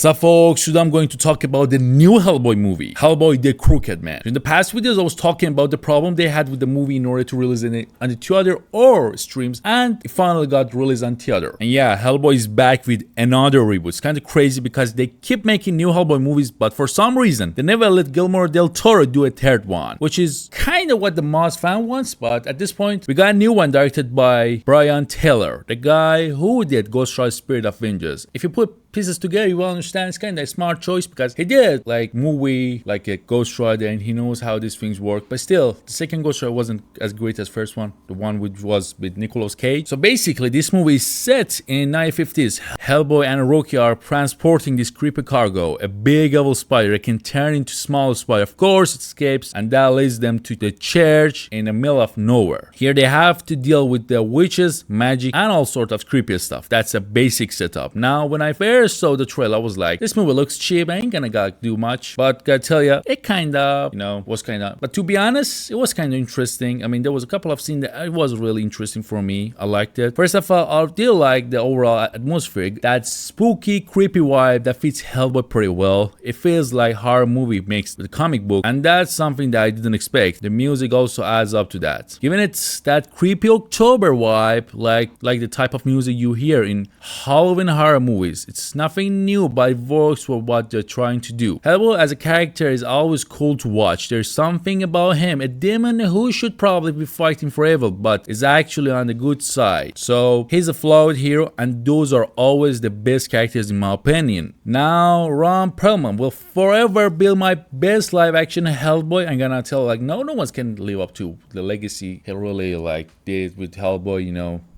So folks, today I'm going to talk about the new Hellboy movie, Hellboy the Crooked Man. In the past videos I was talking about the problem they had with the movie in order to release it on the theater or streams, and it finally got released on theater. And yeah, Hellboy is back with another reboot. It's kind of crazy because they keep making new Hellboy movies, but for some reason they never let Guillermo del Toro do a third one, which is kind of what the most fan wants. But at this point we got a new one directed by Brian Taylor, the guy who did Ghost Rider Spirit of Vengeance. If you put pieces together, you will understand it's kind of a smart choice because he did like movie like a Ghost Rider and he knows how these things work. But still, the second Ghost Rider wasn't as great as first one, the one which was with Nicolas Cage. So basically this movie is set in 1950s. Hellboy and Rocky are transporting this creepy cargo, a big evil spider that can turn into small spider. Of course it escapes, and that leads them to the church in the middle of nowhere. Here they have to deal with the witches, magic, and all sorts of creepy stuff. That's a basic setup. Now when I first saw the trailer, I was like, this movie looks cheap, I ain't gonna do much. But gotta tell ya, it kinda, was kinda, but to be honest, it was kinda interesting. I mean, there was a couple of scenes that it was really interesting for me. I liked it. First of all, I did like the overall atmosphere, that spooky, creepy vibe that fits Hellboy pretty well. It feels like horror movie mixed with comic book, and that's something that I didn't expect. The music also adds up to that, giving it that creepy October vibe, like the type of music you hear in Halloween horror movies. It's nothing new, but it works for what they're trying to do. Hellboy as a character is always cool to watch. There's something about him, a demon who should probably be fighting for evil, but is actually on the good side. So he's a flawed hero, and those are always the best characters in my opinion. Now Ron Perlman will forever be my best live action Hellboy. I'm gonna tell like no one can live up to the legacy he really did with Hellboy.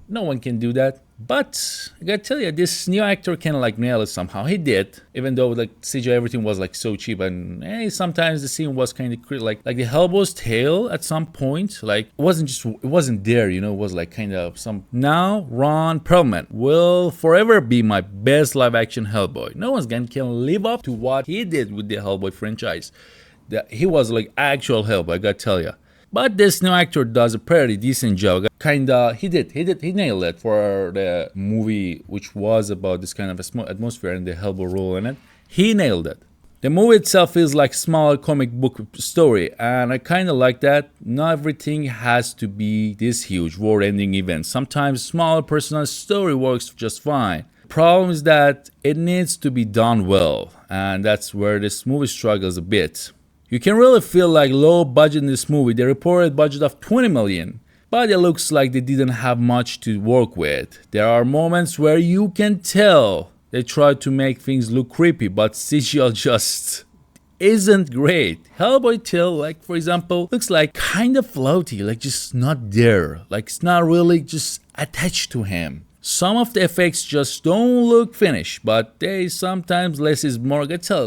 No one can do that. But I gotta tell you, this new actor can nail it somehow. He did, even though CGI everything was so cheap, and sometimes the scene was kind of like the Hellboy's tail at some point. It wasn't there. It was kind of some. Now Ron Perlman will forever be my best live action Hellboy. No one's can live up to what he did with the Hellboy franchise. He was actual Hellboy. I gotta tell you. But this new actor does a pretty decent job. He nailed it for the movie, which was about this kind of a atmosphere and the Hellboy role in it. He nailed it. The movie itself is like a small comic book story, and I kind of like that. Not everything has to be this huge world-ending event. Sometimes smaller personal story works just fine. The problem is that it needs to be done well, and that's where this movie struggles a bit. You can really feel low budget in this movie. They reported budget of 20 million, but it looks like they didn't have much to work with. There are moments where you can tell they tried to make things look creepy, but CGI just isn't great. Hellboy tail, for example, looks kind of floaty, just not there. It's not really just attached to him. Some of the effects just don't look finished, but they sometimes less is more. I can tell,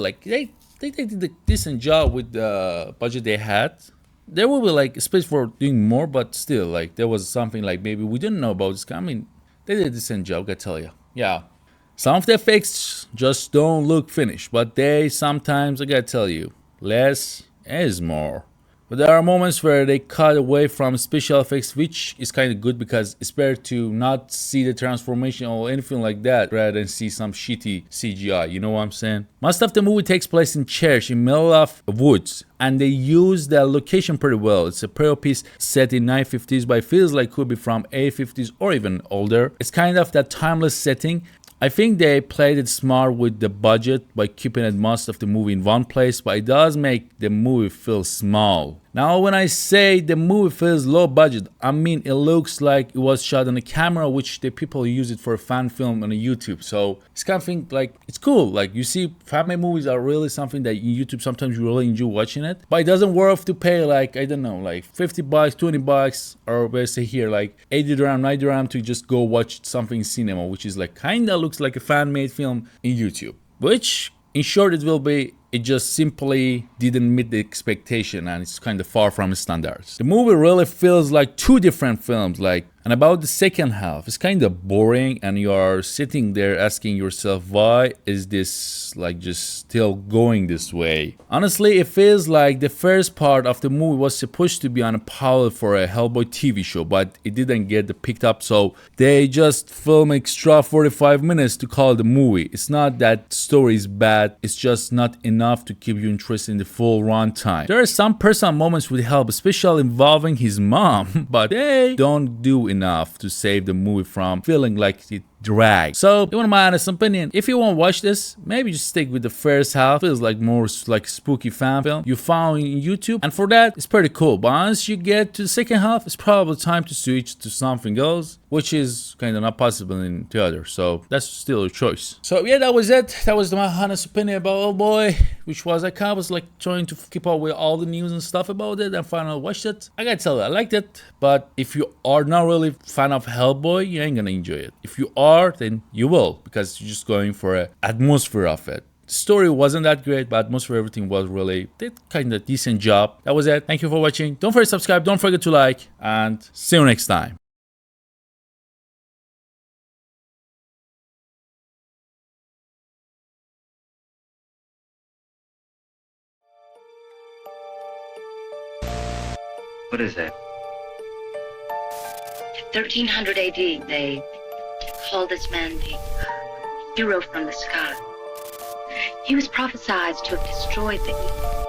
they did a decent job with the budget they had. There will be space for doing more, but still there was something maybe we didn't know about this. I mean, they did a decent job, I tell you. Yeah, some of the effects just don't look finished, but they sometimes, I gotta tell you, less is more. But there are moments where they cut away from special effects, which is kind of good because it's better to not see the transformation or anything like that rather than see some shitty CGI, you know what I'm saying? Most of the movie takes place in church in middle of woods, and they use the location pretty well. It's a period piece set in 1950s, but it feels like it could be from 850s or even older. It's kind of that timeless setting. I think they played it smart with the budget by keeping it most of the movie in one place, but it does make the movie feel small. Now when I say the movie feels low budget, I mean it looks like it was shot on a camera which the people use it for a fan film on YouTube. So it's kind of thing it's cool. You see, fan-made movies are really something that in YouTube sometimes you really enjoy watching it, but it doesn't worth to pay I don't know, $50, $20, or let's say here $80 dirham, $90 dirham to just go watch something in cinema, which is kinda looks like a fan-made film in YouTube. Which in short it just simply didn't meet the expectation, and it's kind of far from the standards. The movie really feels like two different films. And about the second half, it's kind of boring, and you are sitting there asking yourself, why is this like just still going this way? Honestly, it feels like the first part of the movie was supposed to be on a pilot for a Hellboy TV show, but it didn't get picked up, so they just film extra 45 minutes to call it a movie. It's not that story is bad, it's just not enough to keep you interested in the full runtime. There are some personal moments with Hellboy, especially involving his mom, but they don't do enough to save the movie from feeling like it drag. So, you want my honest opinion, if you want to watch this, maybe just stick with the first half. Feels like more like spooky fan film you found in YouTube, and for that, it's pretty cool. But once you get to the second half, it's probably time to switch to something else, which is kind of not possible in theater. So that's still a choice. So yeah, that was it. That was my honest opinion about Hellboy, which was I kind of was like trying to keep up with all the news and stuff about it, and finally watched it. I gotta tell you, I liked it. But if you are not really a fan of Hellboy, you ain't gonna enjoy it. If you are, then you will, because you're just going for an atmosphere of it. The story wasn't that great, but atmosphere, everything was really did kind of decent job. That was it. Thank you for watching. Don't forget to subscribe. Don't forget to like, and see you next time. What is that? 1300 AD, they called this man the hero from the sky. He was prophesied to have destroyed the evil